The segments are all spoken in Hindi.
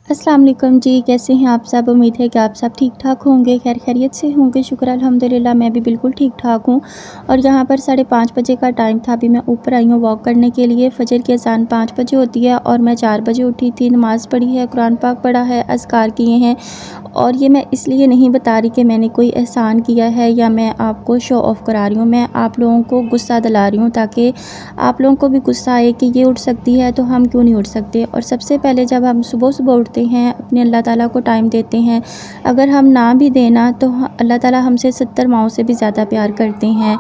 अस्सलाम वालेकुम जी, कैसे हैं आप सब? उम्मीद है कि आप सब ठीक-ठाक होंगे, खैर खैरियत से होंगे। शुक्र अल्हम्दुलिल्लाह मैं भी बिल्कुल ठीक-ठाक हूँ। और यहाँ पर 5:30 बजे का टाइम था, अभी मैं ऊपर आई हूँ वॉक करने के लिए। फ़जर की अज़ान 5 बजे होती है और मैं 4 बजे उठी थी, नमाज़ पढ़ी है, कुरान पाक पढ़ा है, अज़कार किए हैं। और ये मैं इसलिए नहीं बता रही कि मैंने कोई एहसान किया है या मैं आपको शो ऑफ़ करा रही हूँ। मैं आप लोगों को गुस्सा दिला रही हूँ ताकि आप लोगों को भी गुस्सा आए कि ये उठ सकती है तो हम क्यों नहीं उठ सकते। और सबसे पहले जब हम सुबह-सुबह उठते हैं, अपने अल्लाह ताला को टाइम देते हैं, अगर हम ना भी दें ना तो अल्लाह ताला हमसे 70 माँओं से भी ज़्यादा प्यार करते हैं।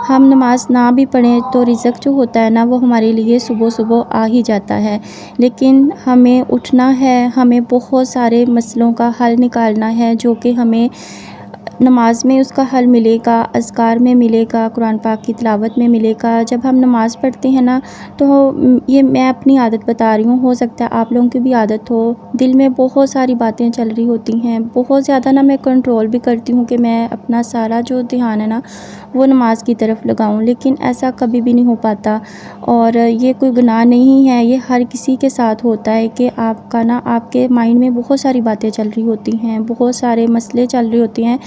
हम नमाज़ ना भी पढ़ें तो रिज़्क जो होता है ना वो हमारे लिए सुबह-सुबह आ ही जाता है। लेकिन हमें उठना है, हमें बहुत सारे मसलों का हल निकालना है जो कि हमें नमाज़ में उसका हल मिलेगा, अज़कार में मिलेगा, कुरान पाक की तिलावत में मिलेगा। जब हम नमाज़ पढ़ते हैं ना तो ये मैं अपनी आदत बता रही हूँ, हो सकता है आप लोगों की भी आदत हो। दिल में बहुत सारी बातें चल रही होती हैं, बहुत ज़्यादा ना मैं कंट्रोल भी करती हूँ कि मैं अपना सारा जो ध्यान है ना वो नमाज़ की तरफ लगाऊँ, लेकिन ऐसा कभी भी नहीं हो पाता। और ये कोई गुनाह नहीं है, ये हर किसी के साथ होता है कि आपका ना आपके माइंड में बहुत सारी बातें चल रही होती हैं, बहुत सारे मसले चल रहे होते हैं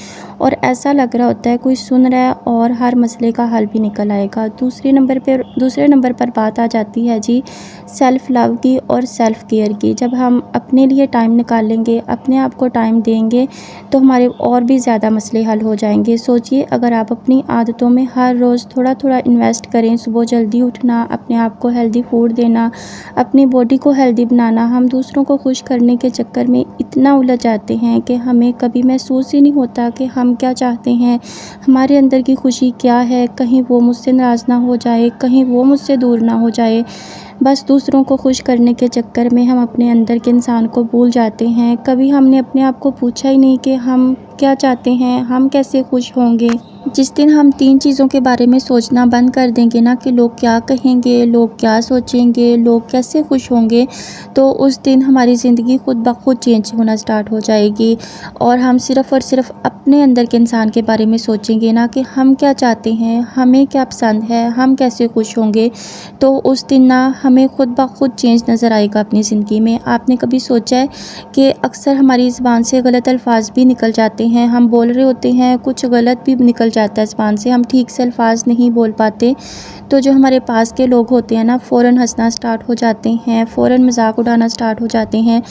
और ऐसा लग रहा होता है कोई सुन रहा है और हर मसले का हल भी निकल आएगा। दूसरे नंबर पर बात आ जाती है जी सेल्फ़ लव की और सेल्फ़ केयर की। जब हम अपने लिए टाइम निकालेंगे, अपने आप को टाइम देंगे तो हमारे और भी ज़्यादा मसले हल हो जाएंगे। सोचिए अगर आप अपनी आदतों में हर रोज़ थोड़ा-थोड़ा इन्वेस्ट करें, सुबह जल्दी उठना, अपने आप को हेल्दी फूड देना, अपनी बॉडी को हेल्दी बनाना। हम दूसरों को खुश करने के चक्कर में इतना उलझ जाते हैं कि हमें कभी महसूस ही नहीं होता कि हम क्या चाहते हैं, हमारे अंदर की खुशी क्या है। कहीं वो मुझसे नाराज़ ना हो जाए, कहीं वो मुझसे दूर ना हो जाए। बस दूसरों को खुश करने के चक्कर में हम अपने अंदर के इंसान को भूल जाते हैं। कभी हमने अपने आप को पूछा ही नहीं कि हम क्या चाहते हैं, हम कैसे खुश होंगे। जिस दिन हम 3 चीज़ों के बारे में सोचना बंद कर देंगे ना कि लोग क्या कहेंगे, लोग क्या सोचेंगे, लोग कैसे खुश होंगे, तो उस दिन हमारी ज़िंदगी खुद ब खुद चेंज होना स्टार्ट हो जाएगी। और हम सिर्फ़ और सिर्फ़ अपने अंदर के इंसान के बारे में सोचेंगे ना कि हम क्या चाहते हैं, हमें क्या पसंद है, हम कैसे खुश होंगे, तो उस दिन ना हमें खुद ब खुद चेंज नज़र आएगा अपनी ज़िंदगी में। आपने कभी सोचा है कि अक्सर हमारी ज़ुबान से गलत अल्फाज भी निकल जाते हैं, हम बोल रहे होते हैं, कुछ गलत भी निकल जाता है ज़ुबान से, हम ठीक से अल्फाज नहीं बोल पाते, तो जो हमारे पास के लोग होते हैं ना फ़ौरन हंसना स्टार्ट हो जाते हैं, फ़ौरन मजाक उड़ाना स्टार्ट हो जाते हैं।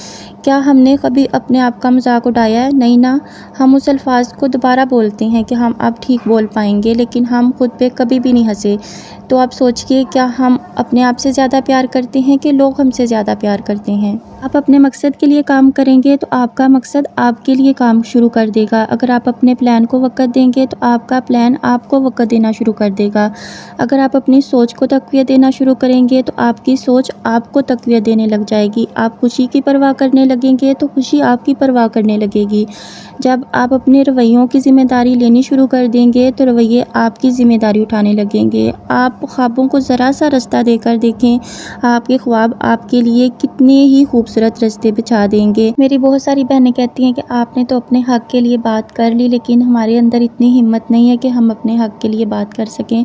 क्या हमने कभी अपने आप का मजाक उड़ाया है? नहीं ना। हम उस अल्फाज को दोबारा बोलते हैं कि हम अब ठीक बोल पाएंगे, लेकिन हम खुद पे कभी भी नहीं हंसे। तो आप सोचिए क्या हम अपने आप से ज़्यादा प्यार करते हैं कि लोग हमसे ज़्यादा प्यार करते हैं। आप अपने मकसद के लिए काम करेंगे तो आपका मकसद आपके लिए काम शुरू कर देगा। अगर आप अपने प्लान को वक़्त देंगे तो आपका प्लान आपको वक़्त देना शुरू कर देगा। अगर आप अपनी सोच को तक़वियत देना शुरू करेंगे तो आपकी सोच आपको तक़वियत देने लग जाएगी। आप खुशी की परवाह करने लगेंगे तो खुशी आपकी परवाह करने लगेगी। जब आप अपने रवैयों की ज़िम्मेदारी लेनी शुरू कर देंगे तो रवैये आपकी ज़िम्मेदारी उठाने लगेंगे। आप ख्वाबों को ज़रा सा रास्ता देकर देखें, आपके ख्वाब आपके लिए कितने ही खूबसूरत रास्ते बिछा देंगे। मेरी बहुत सारी बहनें कहती हैं कि आपने तो अपने हक़ के लिए बात कर ली, लेकिन हमारे अंदर इतनी हिम्मत नहीं है कि हम अपने हक़ के लिए बात कर सकें।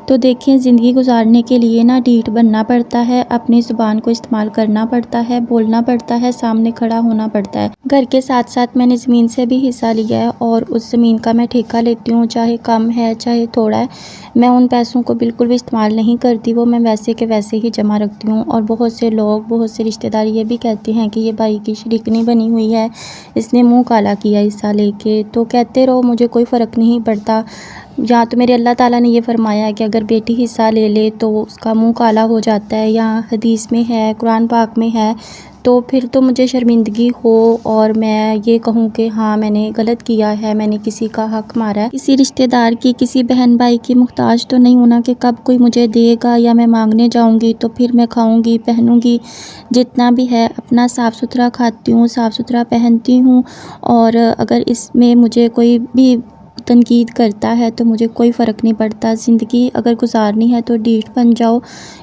तो देखें, ज़िंदगी गुजारने के लिए ना ढीठ बनना पड़ता है, अपनी ज़ुबान को इस्तेमाल करना पड़ता है, बोलना पड़ता है, सामने खड़ा होना पड़ता है। घर के साथ-साथ मैंने ज़मीन से भी हिस्सा लिया है और उस ज़मीन का मैं ठेका लेती हूँ, चाहे कम है, चाहे थोड़ा है। मैं उन पैसों को बिल्कुल भी इस्तेमाल नहीं करती, वो मैं वैसे के वैसे ही जमा रखती हूँ। और बहुत से लोग, बहुत से रिश्तेदार ये भी कहते हैं कि ये भाई की शरीकनी बनी हुई है, इसने मुँह काला किया हिस्सा लेके। तो कहते रहो, मुझे कोई फ़र्क नहीं पड़ता। या तो मेरे अल्लाह ताला ने ये फ़रमाया है कि अगर बेटी हिस्सा ले ले तो उसका मुँह काला हो जाता है, या हदीस में है, कुरान पाक में है, तो फिर तो मुझे शर्मिंदगी हो और मैं ये कहूँ कि हाँ मैंने गलत किया है, मैंने किसी का हक़ मारा है। किसी रिश्तेदार की, किसी बहन भाई की मुहताज तो नहीं होना कि कब कोई मुझे देगा या मैं मांगने जाऊँगी तो फिर मैं खाऊँगी, पहनूँगी। जितना भी है अपना साफ़ सुथरा खाती हूँ, साफ़ सुथरा पहनती हूँ। और अगर इसमें मुझे कोई भी तनकीद करता है तो मुझे कोई फ़र्क नहीं पड़ता। ज़िंदगी अगर गुजारनी है तो ढीठ बन जाओ।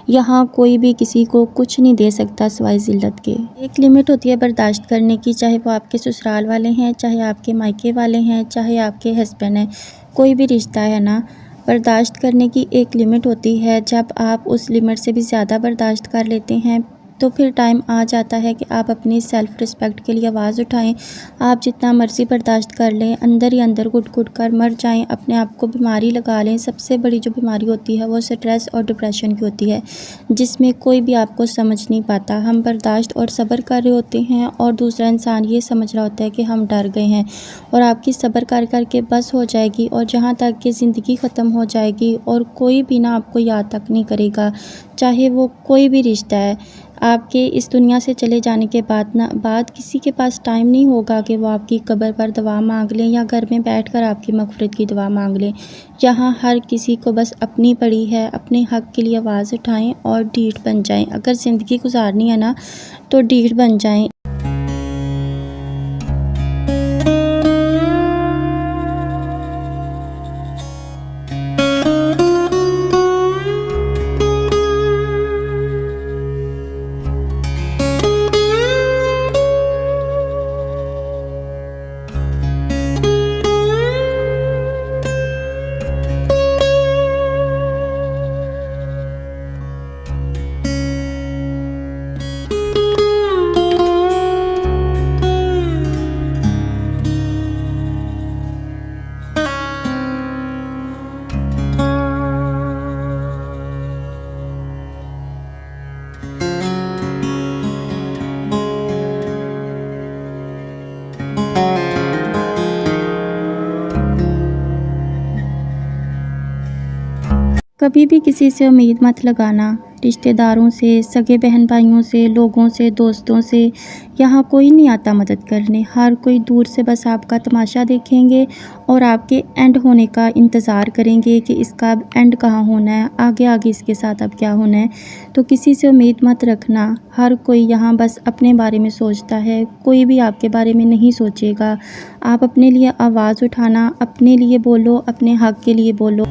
यहाँ कोई भी किसी को कुछ नहीं दे सकता सिवाय ज़िल्लत के। एक लिमिट होती है बर्दाश्त करने की, चाहे वो आपके ससुराल वाले हैं, चाहे आपके मायके वाले हैं, चाहे आपके हस्बैंड हैं। कोई भी रिश्ता है ना, बर्दाश्त करने की एक लिमिट होती है। जब आप उस लिमिट से भी ज़्यादा बर्दाश्त कर लेते हैं तो फिर टाइम आ जाता है कि आप अपनी सेल्फ़ रिस्पेक्ट के लिए आवाज़ उठाएं। आप जितना मर्ज़ी बर्दाश्त कर लें, अंदर ही अंदर घुट-घुट कर मर जाएं, अपने आप को बीमारी लगा लें। सबसे बड़ी जो बीमारी होती है वो स्ट्रेस और डिप्रेशन की होती है, जिसमें कोई भी आपको समझ नहीं पाता। हम बर्दाश्त और सब्र कर रहे होते हैं और दूसरा इंसान ये समझ रहा होता है कि हम डर गए हैं, और आपकी सब्र कर कर के बस हो जाएगी और जहाँ तक कि ज़िंदगी ख़त्म हो जाएगी और कोई भी ना आपको याद तक नहीं करेगा, चाहे वो कोई भी रिश्ता है। आपके इस दुनिया से चले जाने के बाद किसी के पास टाइम नहीं होगा कि वो आपकी कब्र पर दुआ मांग लें या घर में बैठकर आपकी मग़फ़िरत की दुआ मांग लें। यहाँ हर किसी को बस अपनी पड़ी है, अपने हक़ के लिए आवाज़ उठाएं और ढीठ बन जाएं। अगर ज़िंदगी गुजारनी है ना तो ढीठ बन जाएं। कभी भी किसी से उम्मीद मत लगाना, रिश्तेदारों से, सगे बहन भाइयों से, लोगों से, दोस्तों से। यहाँ कोई नहीं आता मदद करने, हर कोई दूर से बस आपका तमाशा देखेंगे और आपके एंड होने का इंतज़ार करेंगे कि इसका अब एंड कहाँ होना है, आगे आगे इसके साथ अब क्या होना है। तो किसी से उम्मीद मत रखना, हर कोई यहाँ बस अपने बारे में सोचता है, कोई भी आपके बारे में नहीं सोचेगा। आप अपने लिए आवाज़ उठाना, अपने लिए बोलो, अपने हक़ के लिए बोलो।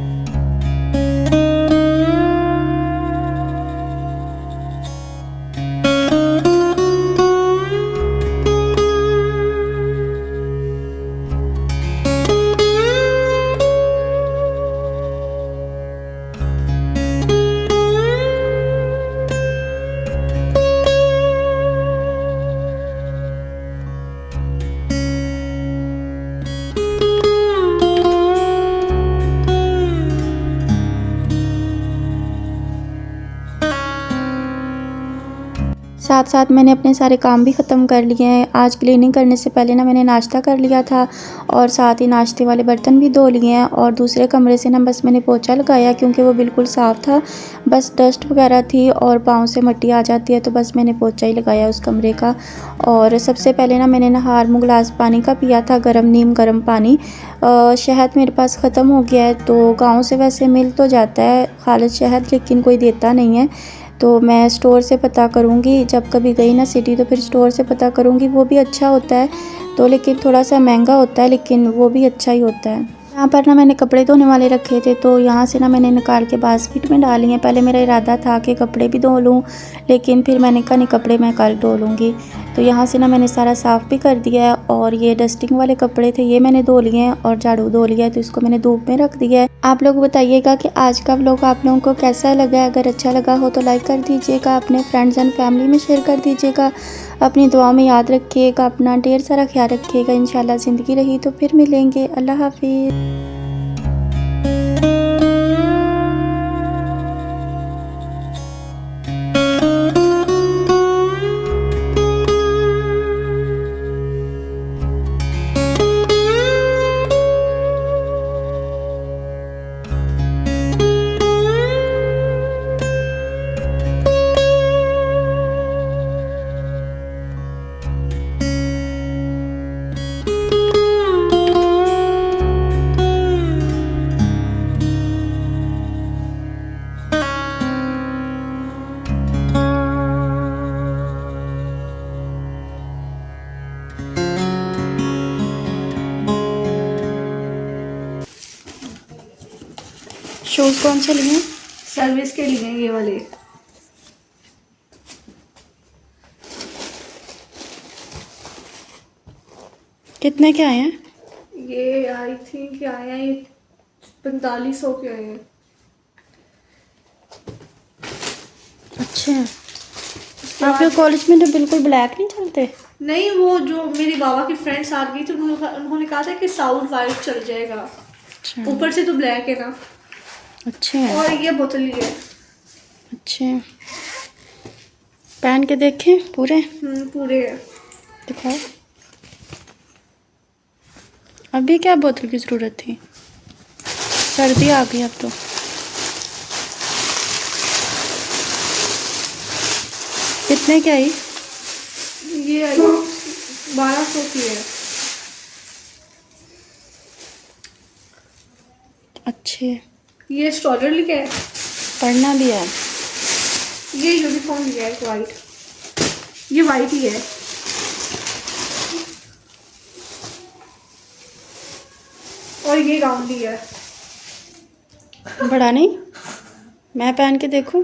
साथ साथ मैंने अपने सारे काम भी ख़त्म कर लिए हैं। आज क्लीनिंग करने से पहले ना मैंने नाश्ता कर लिया था और साथ ही नाश्ते वाले बर्तन भी धो लिए हैं, और दूसरे कमरे से ना बस मैंने पोछा लगाया क्योंकि वो बिल्कुल साफ़ था। बस डस्ट वगैरह थी और पाँव से मिट्टी आ जाती है, तो बस मैंने पोछा ही लगाया उस कमरे का। और सबसे पहले ना मैंने नहार मुँह गिलास पानी का पिया था, नीम गर्म पानी। शहद मेरे पास ख़त्म हो गया है, तो गाँव से वैसे मिल तो जाता है खालिस शहद, लेकिन कोई देता नहीं है। तो मैं स्टोर से पता करूँगी, जब कभी गई ना सिटी तो फिर स्टोर से पता करूँगी। वो भी अच्छा होता है, तो लेकिन थोड़ा सा महंगा होता है, लेकिन वो भी अच्छा ही होता है। यहाँ पर ना मैंने कपड़े धोने वाले रखे थे, तो यहाँ से ना मैंने निकाल के बास्केट में डाली हैं। पहले मेरा इरादा था कि कपड़े भी धो लूँ, लेकिन फिर मैंने कहा नहीं, कपड़े मैं कल धो लूँगी। तो यहाँ से ना मैंने सारा साफ़ भी कर दिया है, और ये डस्टिंग वाले कपड़े थे ये मैंने धो लिए हैं, और झाड़ू धो लिया है, तो इसको मैंने धूप में रख दिया है। आप लोग बताइएगा कि आज का व्लॉग आप लोगों को कैसा लगा। अगर अच्छा लगा हो तो लाइक कर दीजिएगा, अपने फ्रेंड्स एंड फैमिली में शेयर कर दीजिएगा। अपनी दुआ में याद रखिएगा, अपना ढेर सारा ख्याल रखिएगा। इंशाल्लाह ज़िंदगी रही तो फिर मिलेंगे। अल्लाह हाफिज़। शूज़ कौन से लिए? सर्विस के लिए ये वाले। कितने के आए हैं? ये आई थिंक आए हैं 4500 के आए हैं। अच्छा, आपके कॉलेज में तो बिल्कुल ब्लैक नहीं चलते? नहीं, वो जो मेरी बाबा की फ्रेंड्स आ गई थी उन्होंने कहा था कि साउथ वाइट चल जाएगा। अच्छा ऊपर से तो ब्लैक है ना। अच्छे हैं। और ये बोतल ही है। अच्छे हैं। पहन के देखें पूरे? पूरे है। दिखाओ। अभी क्या बोतल की ज़रूरत थी? सर्दी आ गई अब तो। कितने की आई? ये 1200 की है। अच्छे। ये स्टॉलर लिखा है। पढ़ना भी है। ये यूनिफॉर्म लिया है वाइट। ये वाइट ही है। और ये गाउन भी है। बड़ा नहीं? मैं पहन के देखूं?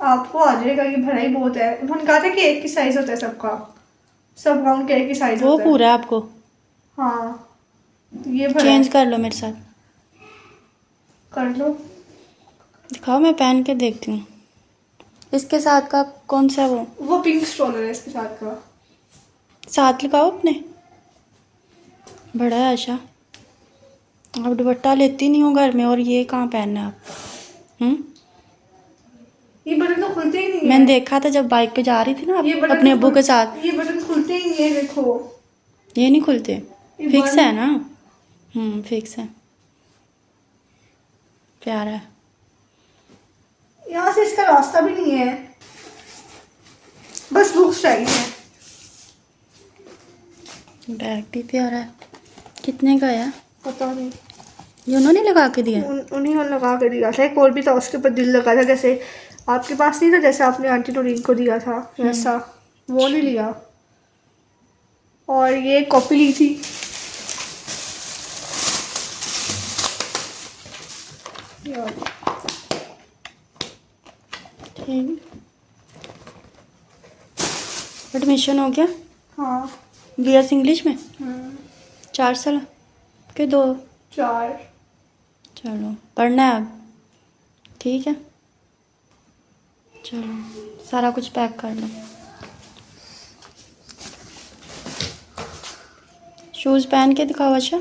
आपको आ जाएगा, ये भरा ही बहुत है। उन्होंने कहा था कि एक ही साइज होता है सबका, सब गाउन का एक ही साइज वो होता है। पूरा आपको हाँ, ये भरा चेंज है। कर लो मेरे साथ। कर लो। दिखाओ, मैं पहन के देखती हूँ। इसके साथ का कौन सा? वो पिंक स्टॉलर है इसके साथ का। साथ लगाओ अपने। बड़ा है आशा। अब दुपट्टा लेती नहीं हो घर में, और ये कहाँ पहनना है आप? ये बटन तो खुलते ही नहीं मैंने है। देखा था जब बाइक पे जा रही थी ना ये बटन अपने तो अब्बू के साथ। ये बटन खुलते ही नहीं है, देखो। ये नहीं खुलते? ये फिक्स बंद- है ना? फिक्स है। प्यारा है। यहाँ से इसका रास्ता भी नहीं है, बस बुक्स चाहिए। बैग भी प्यारा है। कितने का है? पता नहीं, ये उन्होंने लगा के दिया? उन्हीं ने लगा के दिया था। एक और भी था, उसके ऊपर दिल लगा था, जैसे आपके पास नहीं था, जैसे आपने आंटी नोरीन को दिया था वैसा। वो नहीं लिया। और ये कॉपी ली थी। ठीक। एडमिशन हो गया? हाँ। बीएस इंग्लिश में 4 साल के 2? 4। चलो पढ़ना है अब। ठीक है, चलो सारा कुछ पैक कर लो। शूज़ पहन के दिखाओ। अच्छा